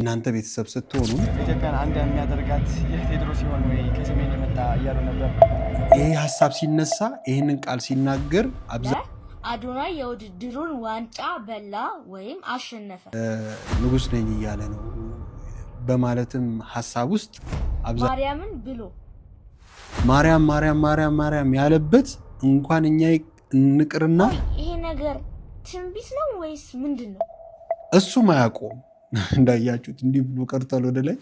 እናንተ ቤተሰብ ስትሆኑ ኢትዮጵያን አንድ የሚያደርጋት ይህ ቴዎድሮስ ሲሆን ወይ ከሰሜን የመጣ እያሉ ነበር። ይሄ ሐሳብ ሲነሳ ይሄንን ቃል ሲናገር አዶናይ የውድድሩን ዋንጫ በላ ወይም አሸነፈ ንጉስ ነኝ እያለ ነው በማለትም ሐሳብ ውስጥ ማርያምን ብሎ ማርያም ማርያም ማርያም ማርያም ያለበት እንኳን እኛ እንቅርና ይሄ ነገር ትንቢት ነው ወይስ ምንድነው? እሱም አያውቁም። እንዳያችሁት እንዲህ ብሎ ቀርቷል ወደ ላይ።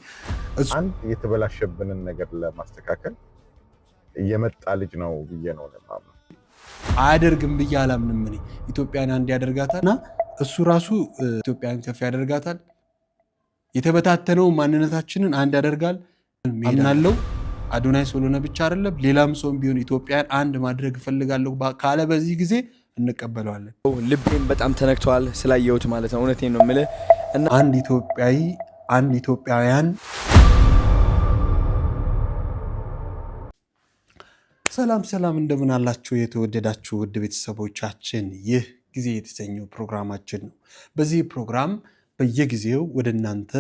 አንድ የተበላሸብንን ነገር ለማስተካከል የመጣ ልጅ ነው ብዬ ነው ለማምነው። አያደርግም ብዬ አላምንም። እኔ ኢትዮጵያን አንድ ያደርጋታልና እሱ ራሱ ኢትዮጵያን ከፍ ያደርጋታል። የተበታተነው ማንነታችንን አንድ ያደርጋል አምናለሁ። አዶናይ ሶሎነ ብቻ አይደለም ሌላም ሰው ቢሆን ኢትዮጵያን አንድ ማድረግ እፈልጋለሁ ካለ በዚህ ጊዜ እንቀበለዋለን። ልቤም በጣም ተነክቷል ስላየሁት ማለት ነው። እውነቴን ነው የምልህ። አንድ ኢትዮጵያዊ አንድ ኢትዮጵያውያን ሰላም ሰላም፣ እንደምን አላችሁ የተወደዳችሁ ውድ ቤተሰቦቻችን? ይህ ጊዜ የተሰኘው ፕሮግራማችን ነው። በዚህ ፕሮግራም በየጊዜው ወደ እናንተ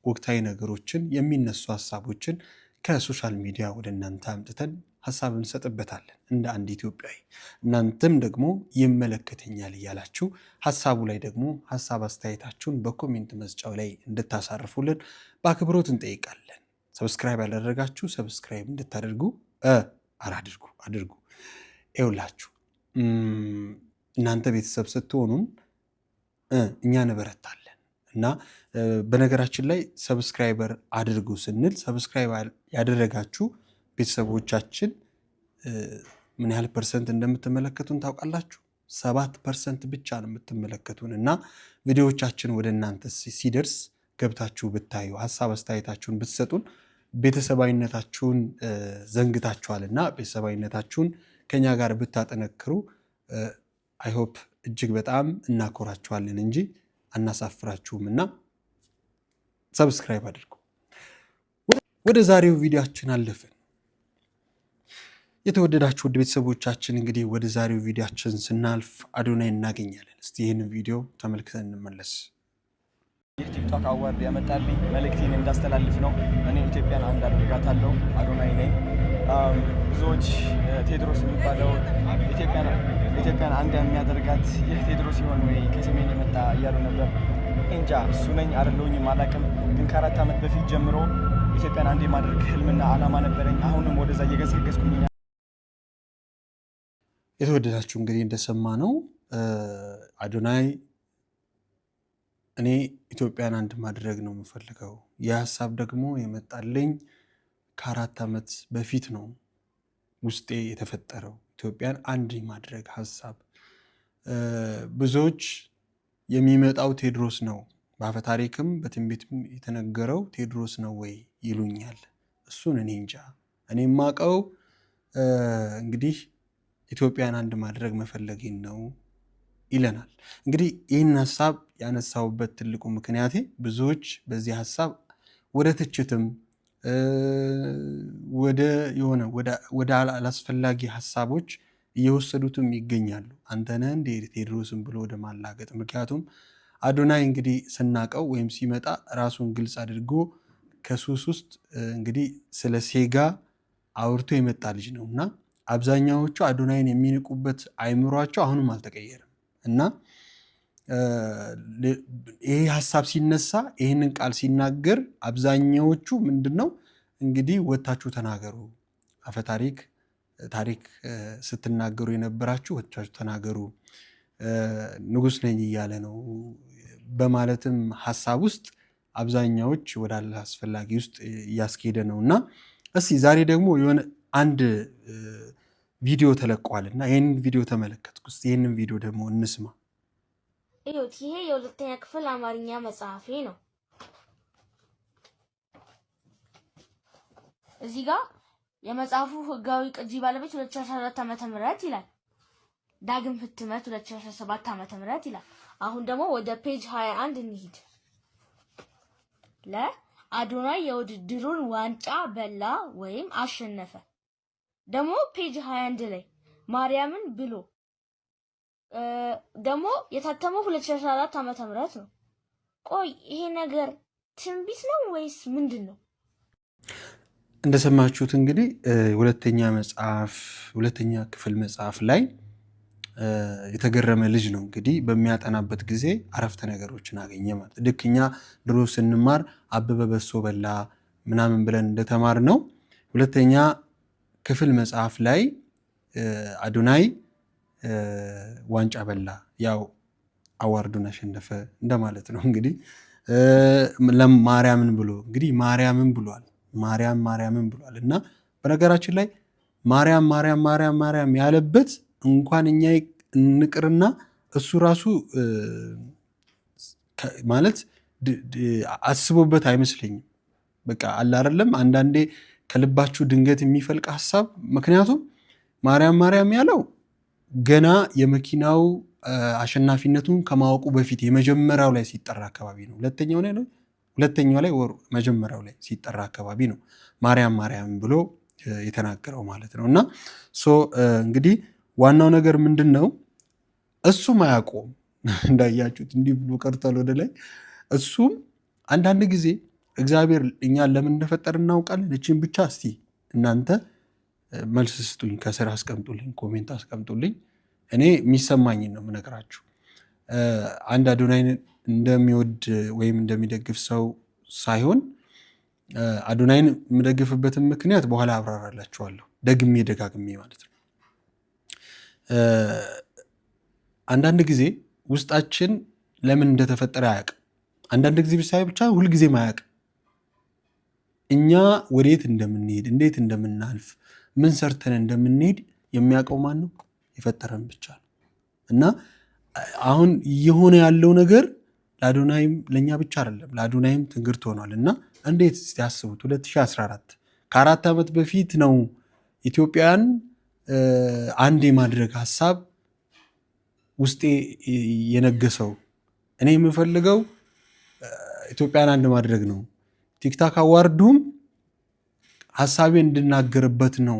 ወቅታዊ ነገሮችን፣ የሚነሱ ሀሳቦችን ከሶሻል ሚዲያ ወደ እናንተ አምጥተን ሀሳብ እንሰጥበታለን እንደ አንድ ኢትዮጵያዊ። እናንተም ደግሞ ይመለከተኛል እያላችሁ ሀሳቡ ላይ ደግሞ ሀሳብ አስተያየታችሁን በኮሜንት መስጫው ላይ እንድታሳርፉልን በአክብሮት እንጠይቃለን። ሰብስክራይብ ያላደረጋችሁ ሰብስክራይብ እንድታደርጉ አድርጉ። ይኸውላችሁ እናንተ ቤተሰብ ስትሆኑን እኛ እንበረታለን እና በነገራችን ላይ ሰብስክራይበር አድርጉ ስንል ሰብስክራይብ ያደረጋችሁ ቤተሰቦቻችን ምን ያህል ፐርሰንት እንደምትመለከቱን ታውቃላችሁ? 7% ብቻ ነው የምትመለከቱን እና ቪዲዮዎቻችን ወደ እናንተ ሲደርስ ገብታችሁ ብታዩ ሀሳብ አስተያየታችሁን ብትሰጡን ቤተሰባዊነታችሁን ዘንግታችኋልና ቤተሰባዊነታችሁን ከኛ ጋር ብታጠነክሩ አይሆፕ እጅግ በጣም እናኮራችኋለን እንጂ አናሳፍራችሁም እና ሰብስክራይብ አድርጉ። ወደ ዛሬው ቪዲዮአችን አለፍን። የተወደዳችሁ ውድ ቤተሰቦቻችን እንግዲህ ወደ ዛሬው ቪዲዮአችን ስናልፍ አዶናይ እናገኛለን። እስቲ ይህንን ቪዲዮ ተመልክተን እንመለስ። ይህ ቲክቶክ አዋርድ ያመጣልኝ መልእክቴን እንዳስተላልፍ ነው። እኔ ኢትዮጵያን አንድ አደርጋታለሁ፣ አዶናይ ነኝ። ብዙዎች ቴዎድሮስ የሚባለው ኢትዮጵያን አንድ የሚያደርጋት ይህ ቴዎድሮስ ሲሆን ወይ ከሰሜን የመጣ እያሉ ነበር። እንጃ እሱ ነኝ አይደለሁኝም አላውቅም። ግን ከ4 ዓመት በፊት ጀምሮ ኢትዮጵያን አንድ የማድረግ ህልምና ዓላማ ነበረኝ። አሁንም ወደዛ እየገሰገስኩኝ። የተወደዳችሁ እንግዲህ እንደሰማ ነው አዶናይ እኔ ኢትዮጵያን አንድ ማድረግ ነው የምፈልገው። የሀሳብ ደግሞ የመጣልኝ ከ4 ዓመት በፊት ነው ውስጤ የተፈጠረው ኢትዮጵያን አንድ ማድረግ ሀሳብ። ብዙዎች የሚመጣው ቴዎድሮስ ነው በአፈ ታሪክም በትንቢትም የተነገረው ቴዎድሮስ ነው ወይ ይሉኛል። እሱን እኔ እንጃ። እኔ የማውቀው እንግዲህ ኢትዮጵያን አንድ ማድረግ መፈለጌን ነው ይለናል። እንግዲህ ይህን ሀሳብ ያነሳውበት ትልቁ ምክንያቴ ብዙዎች በዚህ ሀሳብ ወደ ትችትም ወደ አላስፈላጊ ሀሳቦች እየወሰዱትም ይገኛሉ። አንተነህ እንደ ቴዎድሮስን ብሎ ወደ ማላገጥ። ምክንያቱም አዶናይ እንግዲህ ስናቀው ወይም ሲመጣ ራሱን ግልጽ አድርጎ ከሱስ ውስጥ እንግዲህ ስለ ሴጋ አውርቶ የመጣ ልጅ ነው እና አብዛኛዎቹ አዶናይን የሚንቁበት አይምሯቸው አሁንም አልተቀየረም እና ይሄ ሀሳብ ሲነሳ ይህንን ቃል ሲናገር አብዛኛዎቹ ምንድነው እንግዲህ ወታችሁ ተናገሩ፣ አፈ ታሪክ ስትናገሩ የነበራችሁ ወታችሁ ተናገሩ፣ ንጉስ ነኝ እያለ ነው በማለትም ሀሳብ ውስጥ አብዛኛዎች ወደ አላስፈላጊ ውስጥ እያስኬደ ነው እና እስቲ ዛሬ ደግሞ የሆነ አንድ ቪዲዮ ተለቋልና ይህንን ቪዲዮ ተመለከትኩ። እስቲ ይህንን ቪዲዮ ደግሞ እንስማ። ይሄ የሁለተኛ ክፍል አማርኛ መጽሐፌ ነው። እዚህ ጋር የመጽሐፉ ህጋዊ ቅጂ ባለቤት 2014 ዓ.ም ይላል። ዳግም ህትመት 2017 ዓ.ም ይላል። አሁን ደግሞ ወደ ፔጅ 21 እንሂድ። ለአዶናይ የውድድሩን ዋንጫ በላ ወይም አሸነፈ። ደግሞ ፔጅ 21 ላይ ማርያምን ብሎ ደግሞ የታተመው 2014 ዓ.ም ነው። ቆይ ይሄ ነገር ትንቢት ነው ወይስ ምንድን ነው? እንደሰማችሁት እንግዲህ ሁለተኛ ክፍል መጽሐፍ ላይ የተገረመ ልጅ ነው እንግዲህ በሚያጠናበት ጊዜ አረፍተ ነገሮችን አገኘ ማለት። ልክ እኛ ድሮ ስንማር አበበ በሶ በላ ምናምን ብለን እንደተማር ነው ሁለተኛ ክፍል መጽሐፍ ላይ አዶናይ ዋንጫ በላ፣ ያው አዋርዱን አሸነፈ እንደማለት ነው። እንግዲህ ማርያምን ብሎ እንግዲህ ማርያምን ብሏል እና በነገራችን ላይ ማርያም ያለበት እንኳን እኛ እንቅርና እሱ ራሱ ማለት አስቦበት አይመስለኝም። በቃ አለ አይደለም አንዳንዴ ከልባችሁ ድንገት የሚፈልቅ ሀሳብ። ምክንያቱም ማርያም ያለው ገና የመኪናው አሸናፊነቱን ከማወቁ በፊት የመጀመሪያው ላይ ሲጠራ አካባቢ ነው። ሁለተኛው ላይ መጀመሪያው ላይ ሲጠራ አካባቢ ነው ማርያም ብሎ የተናገረው ማለት ነው። እና እንግዲህ ዋናው ነገር ምንድን ነው? እሱም አያውቀውም እንዳያችሁት እንዲህ ብሎ ቀርቷል ወደ ላይ። እሱም አንዳንድ ጊዜ እግዚአብሔር እኛን ለምን እንደፈጠር እናውቃለን። እችን ብቻ እስቲ እናንተ መልስ ስጡኝ፣ ከስር አስቀምጡልኝ፣ ኮሜንት አስቀምጡልኝ። እኔ የሚሰማኝን ነው የምነግራችሁ። አንድ አዶናይን እንደሚወድ ወይም እንደሚደግፍ ሰው ሳይሆን አዶናይን የምደግፍበትን ምክንያት በኋላ አብራራላችኋለሁ፣ ደጋግሜ ማለት ነው። አንዳንድ ጊዜ ውስጣችን ለምን እንደተፈጠረ አያውቅም። አንዳንድ ጊዜ ብቻ ሁልጊዜም አያውቅም። እኛ ወዴት እንደምንሄድ፣ እንዴት እንደምናልፍ፣ ምን ሰርተን እንደምንሄድ የሚያውቀው ማን ነው? የፈጠረን ብቻ ነው። እና አሁን እየሆነ ያለው ነገር ለአዶናይም ለእኛ ብቻ አይደለም፣ ለአዶናይም ትንግርት ሆኗል። እና እንዴት እስቲ ያስቡት 2014 ከ4 ዓመት በፊት ነው ኢትዮጵያን አንድ የማድረግ ሀሳብ ውስጤ የነገሰው። እኔ የምፈልገው ኢትዮጵያን አንድ ማድረግ ነው። ቲክታክ አዋርዱም ሀሳቤ እንድናገርበት ነው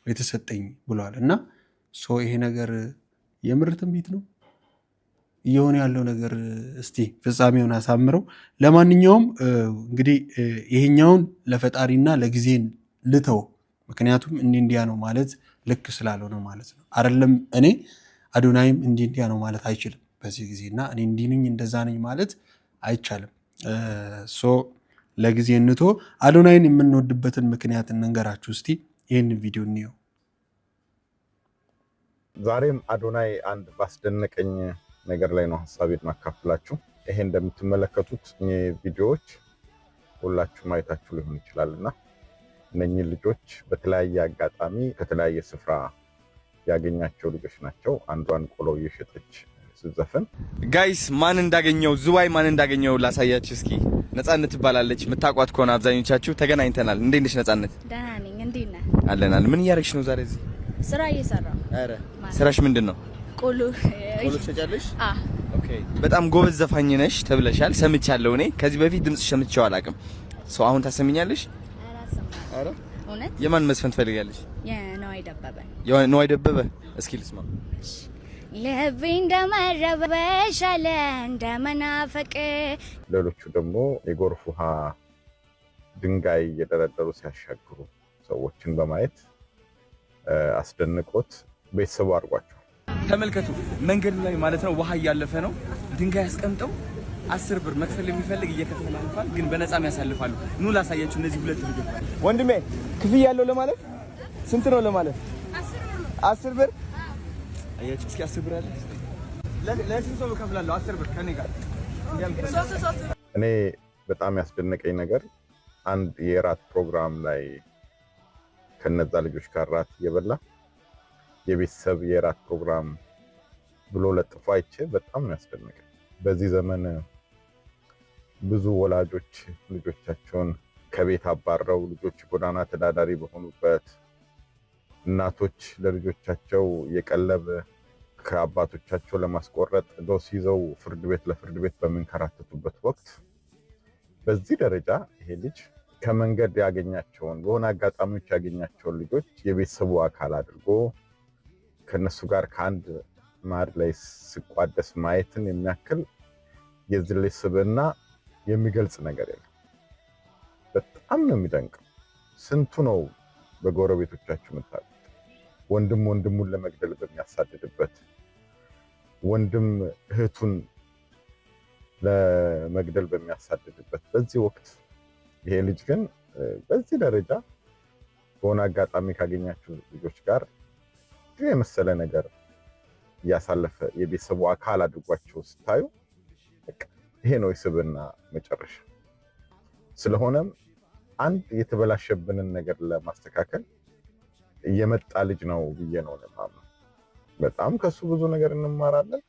የተሰጠኝ ብሏል። እና ይሄ ነገር የምር ትንቢት ነው እየሆነ ያለው ነገር። እስቲ ፍጻሜውን አሳምረው። ለማንኛውም እንግዲህ ይሄኛውን ለፈጣሪና ለጊዜን ልተው፣ ምክንያቱም እንዲያ ነው ማለት ልክ ስላልሆነ ማለት ነው። አይደለም እኔ አዶናይም እንዲያ ነው ማለት አይችልም በዚህ ጊዜ እና እኔ እንዲህ ነኝ እንደዛ ነኝ ማለት አይቻልም። ለጊዜ እንቶ አዶናይን የምንወድበትን ምክንያት እንንገራችሁ እስቲ። ይህን ቪዲዮ እንየው። ዛሬም አዶናይ አንድ ባስደነቀኝ ነገር ላይ ነው ሀሳቤን ማካፍላችሁ። ይሄ እንደምትመለከቱት ቪዲዮዎች ሁላችሁም አይታችሁ ሊሆን ይችላልና እነኚህ ልጆች በተለያየ አጋጣሚ ከተለያየ ስፍራ ያገኛቸው ልጆች ናቸው። አንዷን ቆሎ እየሸጠች ስትዘፍን ጋይስ ማን እንዳገኘው ላሳያችሁ እስኪ። ነፃነት ትባላለች። የምታውቋት ከሆነ አብዛኞቻችሁ ተገናኝተናል። እንዴት ነሽ ነፃነት? ደህና ነኝ። እንዴት ነህ? አለን። ምን እያደረግሽ ነው ዛሬ እዚህ? ስራ እየሰራሁ። ኧረ ስራሽ ምንድን ነው? ቆሎ ትሸጫለሽ? ኦኬ። በጣም ጎበዝ ዘፋኝ ነሽ ተብለሻል፣ ሰምቻለሁ። እኔ ከዚህ በፊት ድምጽሽ ሰምቼው አላውቅም። አሁን ታሰሚኛለሽ? ኧረ እውነት? የማን መስፈን ትፈልጋለሽ? የነዋይ ደበበ። እስኪ ልስማ። ልቤ እንደመረበሽ አለ እንደመናፈቅ። ሌሎቹ ደግሞ የጎርፍ ውሃ ድንጋይ እየደረደሩ ሲያሻግሩ ሰዎችን በማየት አስደንቆት ቤተሰቡ አድርጓቸዋል። ተመልከቱ፣ መንገዱ ላይ ማለት ነው ውሃ እያለፈ ነው። ድንጋይ አስቀምጠው 10 ብር መክፈል የሚፈልግ እየከፈለ ያልፋል፣ ግን በነፃም ያሳልፋሉ። ኑ ላሳያችሁ እነዚህ ሁለት ልጆች። ወንድሜ ክፍያ ያለው ለማለት ስንት ነው ለማለት? 10 ብር። አያችሁ እስኪ 10 ብር አለ። ለስንት ሰው እከፍላለሁ? 10 ብር ከኔ ጋር። እኔ በጣም ያስደነቀኝ ነገር አንድ የራት ፕሮግራም ላይ ከነዛ ልጆች ጋር ራት እየበላ የቤተሰብ የራት ፕሮግራም ብሎ ለጥፎ አይቼ በጣም ነው ያስደነቀኝ። በዚህ ዘመን ብዙ ወላጆች ልጆቻቸውን ከቤት አባረው ልጆች ጎዳና ተዳዳሪ በሆኑበት፣ እናቶች ለልጆቻቸው የቀለብ ከአባቶቻቸው ለማስቆረጥ ዶስ ይዘው ለፍርድ ቤት በሚንከራተቱበት ወቅት በዚህ ደረጃ ይሄ ልጅ ከመንገድ ያገኛቸውን በሆነ አጋጣሚዎች ያገኛቸውን ልጆች የቤተሰቡ አካል አድርጎ ከነሱ ጋር ከአንድ ማዕድ ላይ ሲቋደስ ማየትን የሚያክል የዚህ ልጅ ስብዕና የሚገልጽ ነገር የለም። በጣም ነው የሚደንቀው። ስንቱ ነው በጎረቤቶቻችሁ የምታውቁት ወንድም ወንድሙን ለመግደል በሚያሳድድበት፣ ወንድም እህቱን ለመግደል በሚያሳድድበት በዚህ ወቅት ይሄ ልጅ ግን በዚህ ደረጃ በሆነ አጋጣሚ ካገኛችሁ ልጆች ጋር የመሰለ ነገር እያሳለፈ የቤተሰቡ አካል አድርጓቸው ስታዩ ይሄ ነው የስብዕና መጨረሻ። ስለሆነም አንድ የተበላሸብንን ነገር ለማስተካከል እየመጣ ልጅ ነው ብዬ ነው ለማመን። በጣም ከሱ ብዙ ነገር እንማራለን፣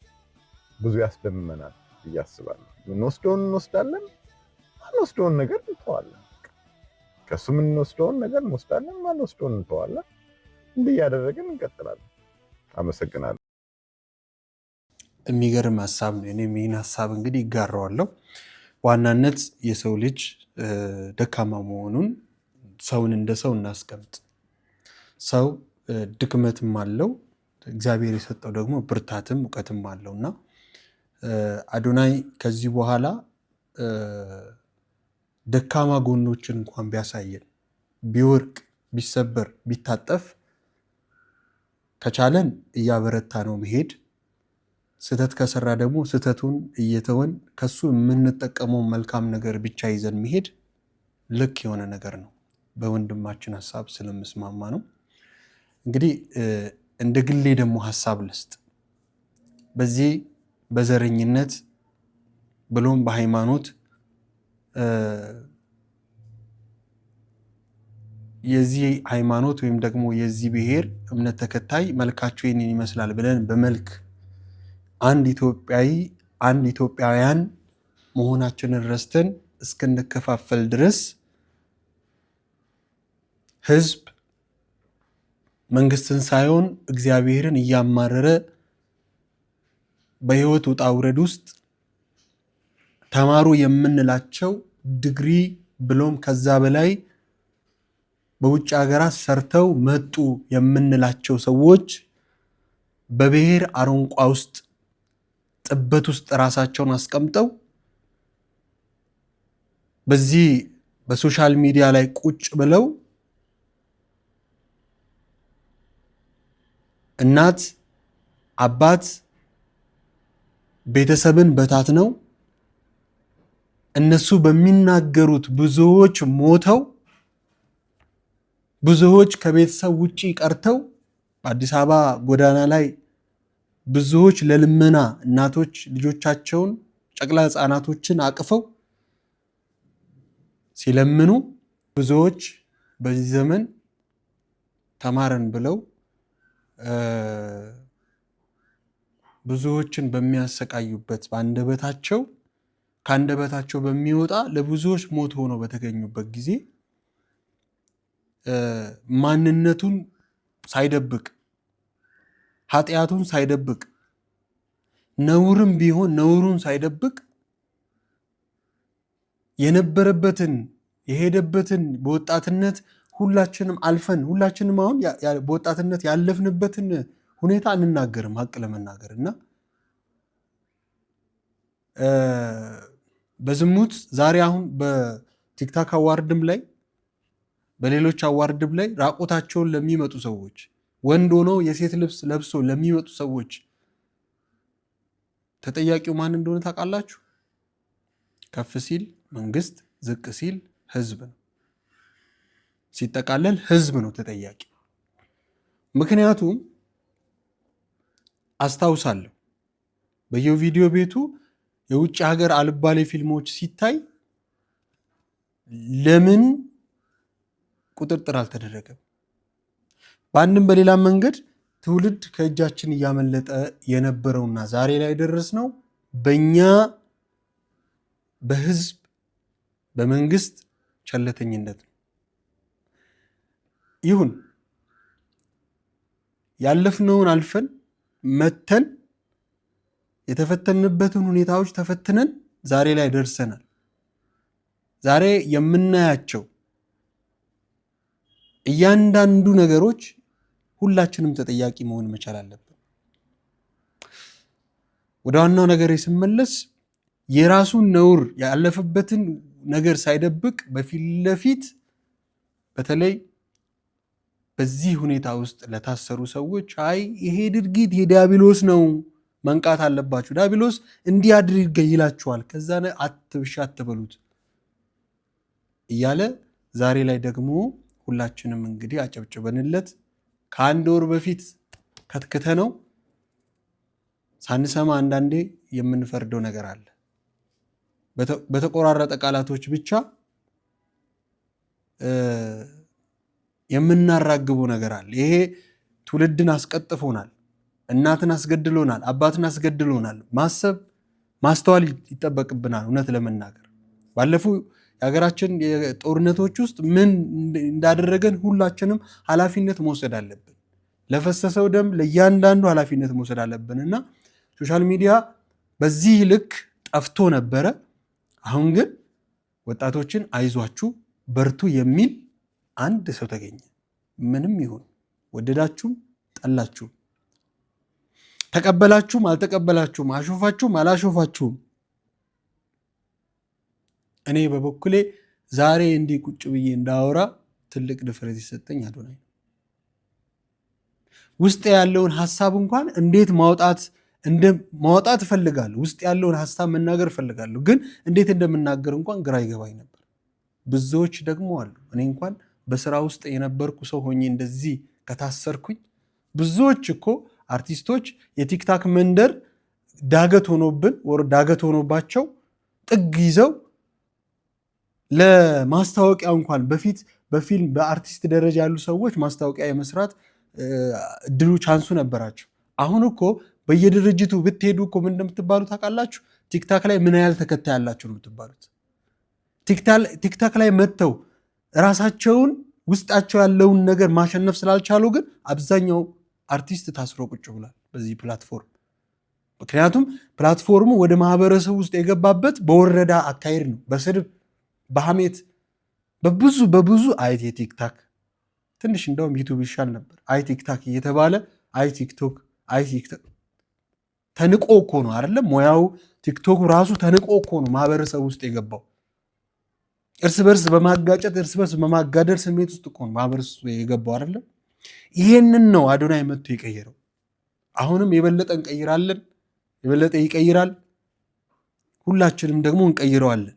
ብዙ ያስደምመናል ብዬ አስባለሁ። እንወስደውን እንወስዳለን፣ አንወስደውን ነገር እንተዋለን። ከሱ የምንወስደውን ነገር እንወስዳለን፣ አንወስደውን እንተዋለን። እንዲህ እያደረግን እንቀጥላለን። አመሰግናለሁ። የሚገርም ሀሳብ ነው። እኔም ይህን ሀሳብ እንግዲህ ይጋራዋለሁ። በዋናነት የሰው ልጅ ደካማ መሆኑን ሰውን እንደ ሰው እናስቀምጥ። ሰው ድክመትም አለው፣ እግዚአብሔር የሰጠው ደግሞ ብርታትም እውቀትም አለው እና አዶናይ ከዚህ በኋላ ደካማ ጎኖችን እንኳን ቢያሳየን፣ ቢወርቅ፣ ቢሰበር፣ ቢታጠፍ ከቻለን እያበረታ ነው መሄድ። ስህተት ከሰራ ደግሞ ስህተቱን እየተወን ከሱ የምንጠቀመው መልካም ነገር ብቻ ይዘን መሄድ ልክ የሆነ ነገር ነው። በወንድማችን ሀሳብ ስለምስማማ ነው። እንግዲህ እንደ ግሌ ደግሞ ሀሳብ ልስጥ። በዚህ በዘረኝነት ብሎም በሃይማኖት የዚህ ሃይማኖት ወይም ደግሞ የዚህ ብሔር እምነት ተከታይ መልካቸው ይህንን ይመስላል ብለን በመልክ አንድ ኢትዮጵያውያን መሆናችንን ረስተን እስክንከፋፈል ድረስ ህዝብ መንግስትን ሳይሆን እግዚአብሔርን እያማረረ በህይወት ውጣ ውረድ ውስጥ ተማሩ የምንላቸው ዲግሪ ብሎም ከዛ በላይ በውጭ ሀገራት ሰርተው መጡ የምንላቸው ሰዎች በብሔር አረንቋ ውስጥ ጥበት ውስጥ ራሳቸውን አስቀምጠው በዚህ በሶሻል ሚዲያ ላይ ቁጭ ብለው እናት አባት ቤተሰብን በታትነው እነሱ በሚናገሩት ብዙዎች ሞተው ብዙዎች ከቤተሰብ ውጪ ቀርተው በአዲስ አበባ ጎዳና ላይ ብዙዎች ለልመና እናቶች ልጆቻቸውን ጨቅላ ህፃናቶችን አቅፈው ሲለምኑ ብዙዎች በዚህ ዘመን ተማረን ብለው ብዙዎችን በሚያሰቃዩበት ከአንደበታቸው በሚወጣ ለብዙዎች ሞት ሆነው በተገኙበት ጊዜ ማንነቱን ሳይደብቅ ኃጢአቱን ሳይደብቅ ነውርም ቢሆን ነውሩን ሳይደብቅ የነበረበትን የሄደበትን በወጣትነት ሁላችንም አልፈን ሁላችንም አሁን በወጣትነት ያለፍንበትን ሁኔታ እንናገርም ሀቅ ለመናገር እና በዝሙት ዛሬ አሁን በቲክታክ አዋርድም ላይ በሌሎች አዋርድም ላይ ራቆታቸውን ለሚመጡ ሰዎች ወንድ ሆኖ የሴት ልብስ ለብሶ ለሚመጡ ሰዎች ተጠያቂው ማን እንደሆነ ታውቃላችሁ? ከፍ ሲል መንግስት፣ ዝቅ ሲል ህዝብ ነው። ሲጠቃለል ህዝብ ነው ተጠያቂ። ምክንያቱም አስታውሳለሁ በየቪዲዮ ቤቱ የውጭ ሀገር አልባሌ ፊልሞች ሲታይ ለምን ቁጥጥር አልተደረገም? በአንድም በሌላ መንገድ ትውልድ ከእጃችን እያመለጠ የነበረውና ዛሬ ላይ ደረስነው በእኛ በህዝብ በመንግስት ቸለተኝነት ነው። ይሁን ያለፍነውን አልፈን መተን የተፈተንበትን ሁኔታዎች ተፈትነን ዛሬ ላይ ደርሰናል። ዛሬ የምናያቸው እያንዳንዱ ነገሮች ሁላችንም ተጠያቂ መሆን መቻል አለብን። ወደ ዋናው ነገር ስመለስ የራሱን ነውር ያለፈበትን ነገር ሳይደብቅ በፊት ለፊት በተለይ በዚህ ሁኔታ ውስጥ ለታሰሩ ሰዎች አይ ይሄ ድርጊት የዲያብሎስ ነው መንቃት አለባችሁ፣ ዲያብሎስ እንዲህ አድርግ ይላችኋል፣ ከዛ አትብሻ አትበሉት እያለ ዛሬ ላይ ደግሞ ሁላችንም እንግዲህ አጨብጭበንለት ከአንድ ወር በፊት ከትክተ ነው ሳንሰማ አንዳንዴ የምንፈርደው ነገር አለ። በተቆራረጠ ቃላቶች ብቻ የምናራግበው ነገር አለ። ይሄ ትውልድን አስቀጥፎናል፣ እናትን አስገድሎናል፣ አባትን አስገድሎናል። ማሰብ ማስተዋል ይጠበቅብናል። እውነት ለመናገር ባለፉ የሀገራችን የጦርነቶች ውስጥ ምን እንዳደረገን ሁላችንም ኃላፊነት መውሰድ አለብን። ለፈሰሰው ደም ለእያንዳንዱ ኃላፊነት መውሰድ አለብን እና ሶሻል ሚዲያ በዚህ ልክ ጠፍቶ ነበረ። አሁን ግን ወጣቶችን አይዟችሁ በርቱ የሚል አንድ ሰው ተገኘ። ምንም ይሁን ወደዳችሁም ጠላችሁም፣ ተቀበላችሁም አልተቀበላችሁም፣ አሾፋችሁም አላሾፋችሁም፣ እኔ በበኩሌ ዛሬ እንዲህ ቁጭ ብዬ እንዳወራ ትልቅ ድፍረት ይሰጠኝ አዶናይ። ውስጥ ያለውን ሐሳብ እንኳን እንዴት ማውጣት እፈልጋለሁ። ውስጥ ያለውን ሐሳብ መናገር እፈልጋለሁ፣ ግን እንዴት እንደምናገር እንኳን ግራ ይገባኝ ነበር። ብዙዎች ደግሞ አሉ። እኔ እንኳን በስራ ውስጥ የነበርኩ ሰው ሆኜ እንደዚህ ከታሰርኩኝ፣ ብዙዎች እኮ አርቲስቶች የቲክታክ መንደር ዳገት ሆኖብን ወር ዳገት ሆኖባቸው ጥግ ይዘው ለማስታወቂያ እንኳን በፊት በፊልም በአርቲስት ደረጃ ያሉ ሰዎች ማስታወቂያ የመስራት እድሉ ቻንሱ ነበራቸው። አሁን እኮ በየድርጅቱ ብትሄዱ እኮ ምን እንደምትባሉ ታውቃላችሁ? ቲክታክ ላይ ምን ያህል ተከታይ ያላችሁ ነው የምትባሉት። ቲክታክ ላይ መጥተው ራሳቸውን ውስጣቸው ያለውን ነገር ማሸነፍ ስላልቻሉ ግን አብዛኛው አርቲስት ታስሮ ቁጭ ብሏል በዚህ ፕላትፎርም። ምክንያቱም ፕላትፎርሙ ወደ ማህበረሰቡ ውስጥ የገባበት በወረዳ አካሄድ ነው፣ በስድብ በሐሜት በብዙ አይቲ ቲክታክ ትንሽ እንደውም ዩቱብ ይሻል ነበር። አይ ቲክታክ እየተባለ አይ ቲክቶክ ተንቆ እኮ ነው አይደለም? ሙያው ቲክቶክ ራሱ ተንቆ እኮ ነው ማህበረሰብ ውስጥ የገባው። እርስ በርስ በማጋጨት እርስ በርስ በማጋደል ስሜት ውስጥ እኮ ነው ማህበረሰቡ የገባው አይደለም? ይሄንን ነው አዶናይ መጥቶ የቀየረው። አሁንም የበለጠ እንቀይራለን፣ የበለጠ ይቀይራል፣ ሁላችንም ደግሞ እንቀይረዋለን።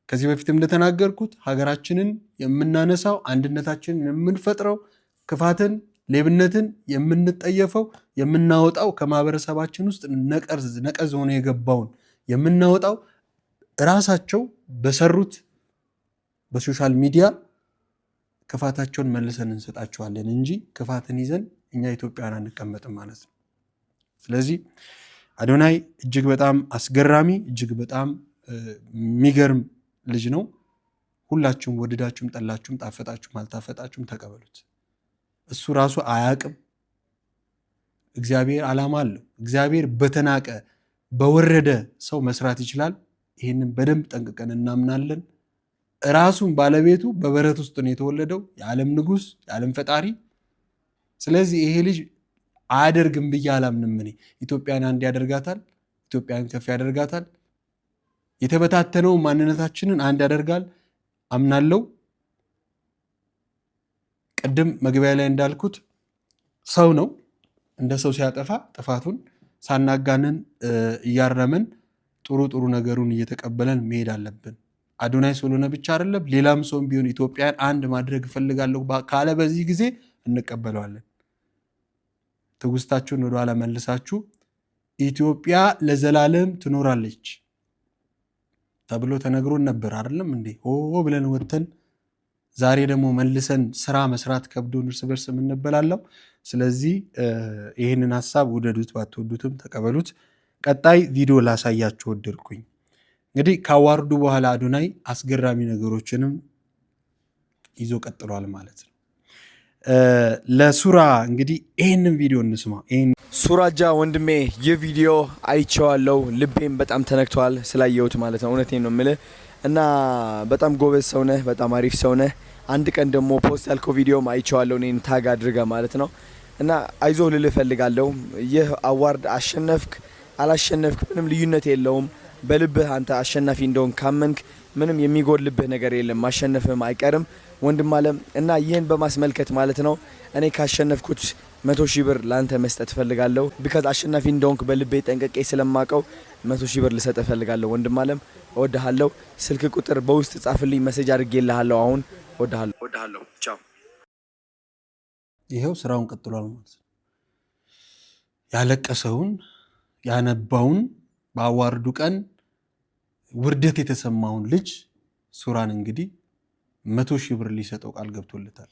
ከዚህ በፊትም እንደተናገርኩት ሀገራችንን የምናነሳው አንድነታችንን የምንፈጥረው ክፋትን፣ ሌብነትን የምንጠየፈው የምናወጣው ከማህበረሰባችን ውስጥ ነቀዝ ሆኖ የገባውን የምናወጣው ራሳቸው በሰሩት በሶሻል ሚዲያ ክፋታቸውን መልሰን እንሰጣቸዋለን እንጂ ክፋትን ይዘን እኛ ኢትዮጵያን አንቀመጥም ማለት ነው። ስለዚህ አዶናይ እጅግ በጣም አስገራሚ እጅግ በጣም የሚገርም ልጅ ነው። ሁላችሁም ወደዳችሁም ጠላችሁም ጣፈጣችሁም አልጣፈጣችሁም ተቀበሉት። እሱ ራሱ አያቅም። እግዚአብሔር ዓላማ አለው። እግዚአብሔር በተናቀ በወረደ ሰው መስራት ይችላል። ይህንን በደንብ ጠንቅቀን እናምናለን። ራሱን ባለቤቱ በበረት ውስጥ ነው የተወለደው፣ የዓለም ንጉሥ፣ የዓለም ፈጣሪ። ስለዚህ ይሄ ልጅ አያደርግም ብዬ አላምንም። እኔ ኢትዮጵያን አንድ ያደርጋታል፣ ኢትዮጵያን ከፍ ያደርጋታል፣ የተበታተነው ማንነታችንን አንድ ያደርጋል አምናለው። ቅድም መግቢያ ላይ እንዳልኩት ሰው ነው። እንደ ሰው ሲያጠፋ ጥፋቱን ሳናጋንን እያረመን ጥሩ ጥሩ ነገሩን እየተቀበለን መሄድ አለብን። አዶናይ ስለሆነ ብቻ አይደለም፣ ሌላም ሰውም ቢሆን ኢትዮጵያን አንድ ማድረግ እፈልጋለሁ ካለ በዚህ ጊዜ እንቀበለዋለን። ትውስታችሁን ወደኋላ መልሳችሁ ኢትዮጵያ ለዘላለም ትኖራለች ተብሎ ተነግሮን ነበር አይደለም እንዴ? ሆ ብለን ወጥተን ዛሬ ደግሞ መልሰን ስራ መስራት ከብዶን እርስ በርስ የምንበላለው። ስለዚህ ይህንን ሀሳብ ውደዱት፣ ባትወዱትም ተቀበሉት። ቀጣይ ቪዲዮ ላሳያችሁ ወደድኩኝ። እንግዲህ ከአዋርዱ በኋላ አዶናይ አስገራሚ ነገሮችንም ይዞ ቀጥሏል ማለት ነው። ለሱራ እንግዲህ ይህንን ቪዲዮ እንስማ። ሱራጃ ወንድሜ ይህ ቪዲዮ አይቼዋለሁ፣ ልቤም በጣም ተነክቷል ስላየሁት ማለት ነው። እውነቴን ነው የምልህ እና በጣም ጎበዝ ሰው ነህ፣ በጣም አሪፍ ሰው ነህ። አንድ ቀን ደግሞ ፖስት ያልከው ቪዲዮም አይቼዋለሁ እኔን ታግ አድርገህ ማለት ነው። እና አይዞህ ልልህ እፈልጋለሁ። ይህ አዋርድ አሸነፍክ አላሸነፍክ ምንም ልዩነት የለውም። በልብህ አንተ አሸናፊ እንደሆን ካመንክ ምንም የሚጎልብህ ነገር የለም፣ ማሸነፍም አይቀርም ወንድም አለም። እና ይህን በማስመልከት ማለት ነው እኔ ካሸነፍኩት 100,000 ብር ላንተ መስጠት ፈልጋለሁ። ቢካዝ አሸናፊ እንደሆንክ በልቤ ጠንቀቄ ስለማቀው 100,000 ብር ልሰጥ ፈልጋለሁ ወንድም አለም። እወድሃለሁ። ስልክ ቁጥር በውስጥ ጻፍልኝ፣ ሜሴጅ አድርጌልሃለሁ። አሁን እወድሃለሁ። ቻው። ይሄው ስራውን ቀጥሏል ማለት ነው። ያለቀሰውን ያነባውን በአዋርዱ ቀን ውርደት የተሰማውን ልጅ ሱራን እንግዲህ 100,000 ብር ሊሰጠው ቃል ገብቶለታል።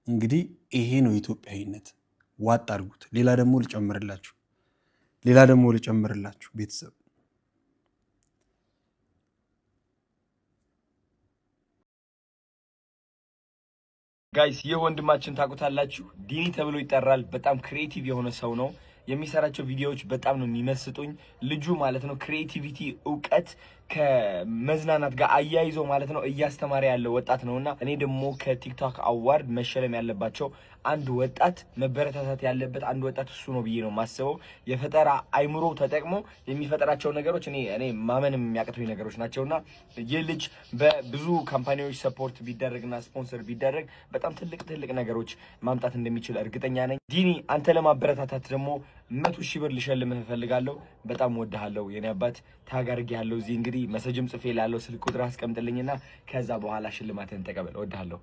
እንግዲህ ይሄ ነው ኢትዮጵያዊነት። ዋጥ አድርጉት። ሌላ ደግሞ ልጨምርላችሁ ቤተሰብ ጋይስ ይህ ወንድማችን ታውቁታላችሁ፣ ዲኒ ተብሎ ይጠራል። በጣም ክሬቲቭ የሆነ ሰው ነው። የሚሰራቸው ቪዲዮዎች በጣም ነው የሚመስጡኝ። ልጁ ማለት ነው ክሬቲቪቲ እውቀት ከመዝናናት ጋር አያይዞ ማለት ነው እያስተማረ ያለው ወጣት ነውና እኔ ደግሞ ከቲክቶክ አዋርድ መሸለም ያለባቸው አንድ ወጣት መበረታታት ያለበት አንድ ወጣት እሱ ነው ብዬ ነው ማስበው። የፈጠራ አይምሮ ተጠቅሞ የሚፈጠራቸው ነገሮች እኔ ማመንም የሚያቅቱኝ ነገሮች ናቸውና ይህ ልጅ በብዙ ካምፓኒዎች ሰፖርት ቢደረግና ስፖንሰር ቢደረግ በጣም ትልቅ ነገሮች ማምጣት እንደሚችል እርግጠኛ ነኝ። ዲኒ አንተ ለማበረታታት ደግሞ 100,000 ብር ልሸልምህ እፈልጋለሁ። በጣም ወድሃለሁ የኔ አባት። ታጋርግ ያለው እዚህ እንግዲህ መሰጅም ጽፌ ላለው ስልክ ቁጥር አስቀምጥልኝና ከዛ በኋላ ሽልማትን ተቀበል። ወድሃለሁ።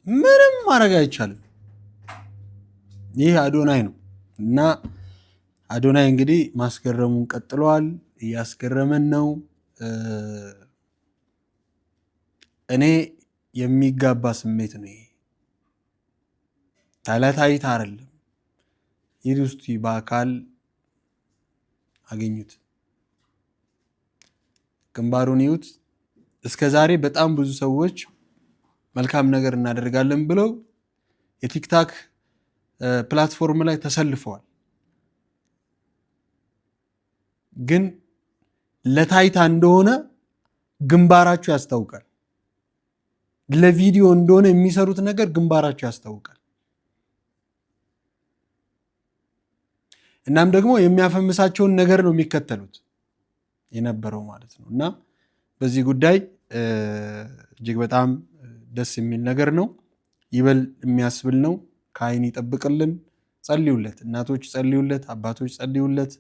ምንም ማድረግ አይቻልም። ይህ አዶናይ ነው እና አዶናይ እንግዲህ ማስገረሙን ቀጥሏል። እያስገረመን ነው። እኔ የሚጋባ ስሜት ነው ይሄ። ታላታይታ አይደለም። ይህ ውስጥ በአካል አገኙት፣ ግንባሩን ይዩት። እስከዛሬ በጣም ብዙ ሰዎች መልካም ነገር እናደርጋለን ብለው የቲክታክ ፕላትፎርም ላይ ተሰልፈዋል። ግን ለታይታ እንደሆነ ግንባራቸው ያስታውቃል። ለቪዲዮ እንደሆነ የሚሰሩት ነገር ግንባራቸው ያስታውቃል። እናም ደግሞ የሚያፈምሳቸውን ነገር ነው የሚከተሉት የነበረው ማለት ነው። እና በዚህ ጉዳይ እጅግ በጣም ደስ የሚል ነገር ነው። ይበል የሚያስብል ነው። ከአይን ይጠብቅልን። ጸልዩለት፣ እናቶች ጸልዩለት፣ አባቶች ጸልዩለት።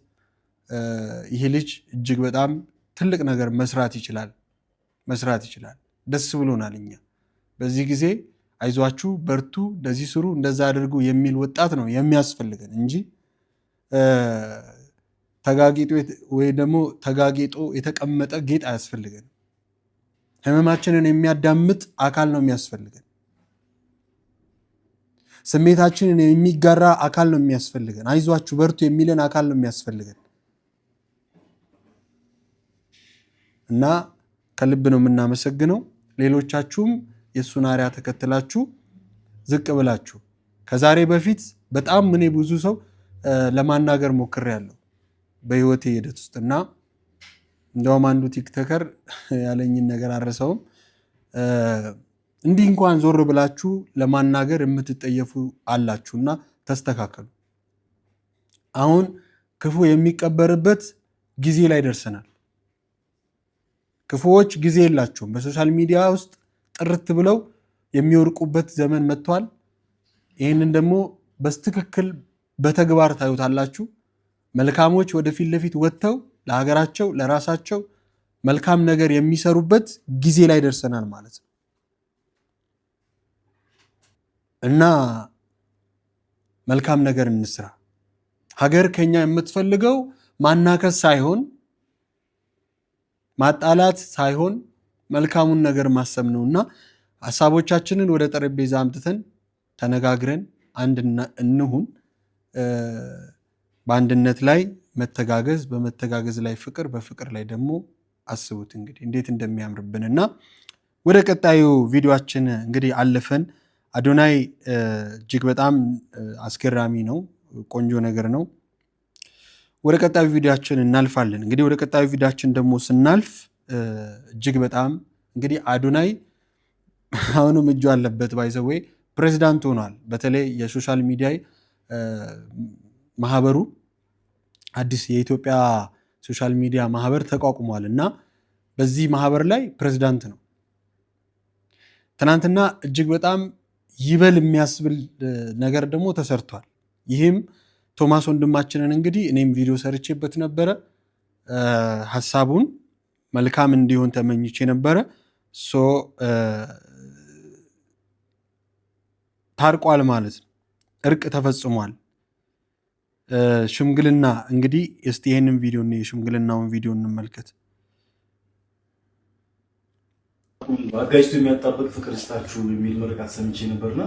ይህ ልጅ እጅግ በጣም ትልቅ ነገር መስራት ይችላል። ደስ ብሎናል እኛ በዚህ ጊዜ። አይዟችሁ፣ በርቱ፣ እንደዚህ ስሩ፣ እንደዛ አድርጉ የሚል ወጣት ነው የሚያስፈልገን እንጂ ተጋጌጦ ወይ ደግሞ ተጋጌጦ የተቀመጠ ጌጥ አያስፈልገን። ህመማችንን የሚያዳምጥ አካል ነው የሚያስፈልገን። ስሜታችንን የሚጋራ አካል ነው የሚያስፈልገን። አይዟችሁ በርቱ የሚለን አካል ነው የሚያስፈልገን እና ከልብ ነው የምናመሰግነው። ሌሎቻችሁም የእሱን አርያ ተከትላችሁ ዝቅ ብላችሁ ከዛሬ በፊት በጣም እኔ ብዙ ሰው ለማናገር ሞክሬያለሁ በህይወቴ ሂደት ውስጥ እና እንደውም አንዱ ቲክቶከር ያለኝን ነገር አረሰውም። እንዲህ እንኳን ዞር ብላችሁ ለማናገር የምትጠየፉ አላችሁና ተስተካከሉ። አሁን ክፉ የሚቀበርበት ጊዜ ላይ ደርሰናል። ክፉዎች ጊዜ የላቸውም። በሶሻል ሚዲያ ውስጥ ጥርት ብለው የሚወርቁበት ዘመን መጥቷል። ይህንን ደግሞ በስትክክል በተግባር ታዩታላችሁ። መልካሞች ወደፊት ለፊት ወጥተው ለሀገራቸው ለራሳቸው መልካም ነገር የሚሰሩበት ጊዜ ላይ ደርሰናል ማለት ነው እና መልካም ነገር እንስራ። ሀገር ከኛ የምትፈልገው ማናከስ ሳይሆን ማጣላት ሳይሆን መልካሙን ነገር ማሰብ ነውና ሀሳቦቻችንን ወደ ጠረጴዛ አምጥተን ተነጋግረን አንድ እንሁን። በአንድነት ላይ መተጋገዝ፣ በመተጋገዝ ላይ ፍቅር፣ በፍቅር ላይ ደግሞ አስቡት እንግዲህ እንዴት እንደሚያምርብንና ወደ ቀጣዩ ቪዲዮአችን እንግዲህ አለፈን። አዶናይ እጅግ በጣም አስገራሚ ነው፣ ቆንጆ ነገር ነው። ወደ ቀጣዩ ቪዲዮአችን እናልፋለን። እንግዲህ ወደ ቀጣዩ ቪዲዮአችን ደግሞ ስናልፍ እጅግ በጣም እንግዲህ አዶናይ አሁንም እጁ አለበት ባይዘዌ ፕሬዚዳንት ሆኗል። በተለይ የሶሻል ሚዲያ ማህበሩ አዲስ የኢትዮጵያ ሶሻል ሚዲያ ማህበር ተቋቁሟል እና በዚህ ማህበር ላይ ፕሬዝዳንት ነው። ትናንትና እጅግ በጣም ይበል የሚያስብል ነገር ደግሞ ተሰርቷል። ይህም ቶማስ ወንድማችንን እንግዲህ እኔም ቪዲዮ ሰርቼበት ነበረ። ሀሳቡን መልካም እንዲሆን ተመኝቼ ነበረ። ታርቋል ማለት ነው። እርቅ ተፈጽሟል። ሽምግልና እንግዲህ እስቲ ይሄንን ቪዲዮ የሽምግልናውን ቪዲዮ እንመልከት። አጋጭቶ የሚያጣበቅ ፍቅር ይስጣችሁ የሚል ምርቃት ሰምቼ ነበርና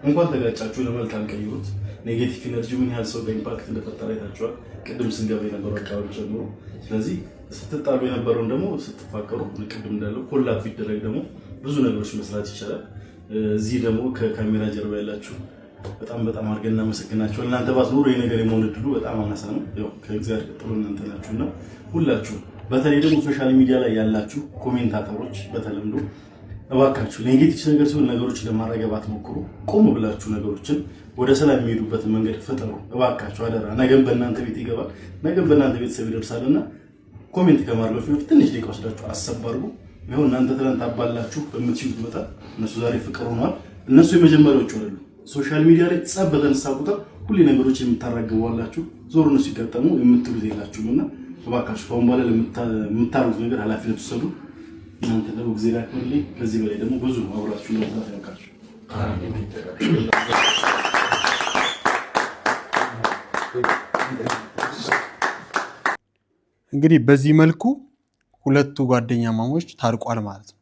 እንኳን ተጋጫችሁ ለመልካም ቀይሩት። ኔጌቲቭ ኢነርጂ ምን ያህል ሰው በኢምፓክት እንደፈጠረ አይታችኋል። ቅድም ስንገባ የነበረው አካባቢ ጀምሮ። ስለዚህ ስትጣሉ የነበረውን ደግሞ ስትፋቀሩ ቅድም እንዳለው ኮላብ ቢደረግ ደግሞ ብዙ ነገሮች መስራት ይቻላል። እዚህ ደግሞ ከካሜራ ጀርባ ያላችሁ በጣም አድርገን እናመሰግናችኋለን። እናንተ ባትኖሩ ይሄ ነገር የመሆን እድሉ በጣም አናሳ ነው። ያው ከእግዚአብሔር ቀጥሎ እናንተ ናችሁና ሁላችሁ በተለይ ደግሞ ሶሻል ሚዲያ ላይ ያላችሁ ኮሜንታተሮች በተለምዶ እባካችሁ ኔጌቲቭ ነገር ሲሆን ነገሮችን ለማረጋጋት አትሞክሩ። ቆም ብላችሁ ነገሮችን ወደ ሰላም የሚሄዱበትን መንገድ ፍጠሩ እባካችሁ አደራ። ነገም በእናንተ ቤት ይገባል፣ ነገም በእናንተ ቤተሰብ ይደርሳልና ኮሜንት ከማድረጋችሁ በፊት ትንሽ ደቂቃ ወስዳችሁ አሰብ አድርጉ። ይኸው እናንተ ትናንት አባላችሁ በምትችሉት መጠን እነሱ ዛሬ ፍቅር ሆነዋል። እነሱ የመጀመሪያዎቹ አይደሉ። ሶሻል ሚዲያ ላይ ጸብ በተነሳ ቁጥር ሁሌ ነገሮች የምታራግቧላችሁ ዞር ነው ሲገጠሙ የምትሉት የላችሁምና እባካችሁ ከአሁን በኋላ የምታሩት ነገር ኃላፊነት ወሰዱ። እናንተ ደግሞ ጊዜ ላክልኝ። ከዚህ በላይ ደግሞ ብዙ አብራችሁ ለመስራት ያውቃችሁ። እንግዲህ በዚህ መልኩ ሁለቱ ጓደኛ ማሞች ታርቋል ማለት ነው።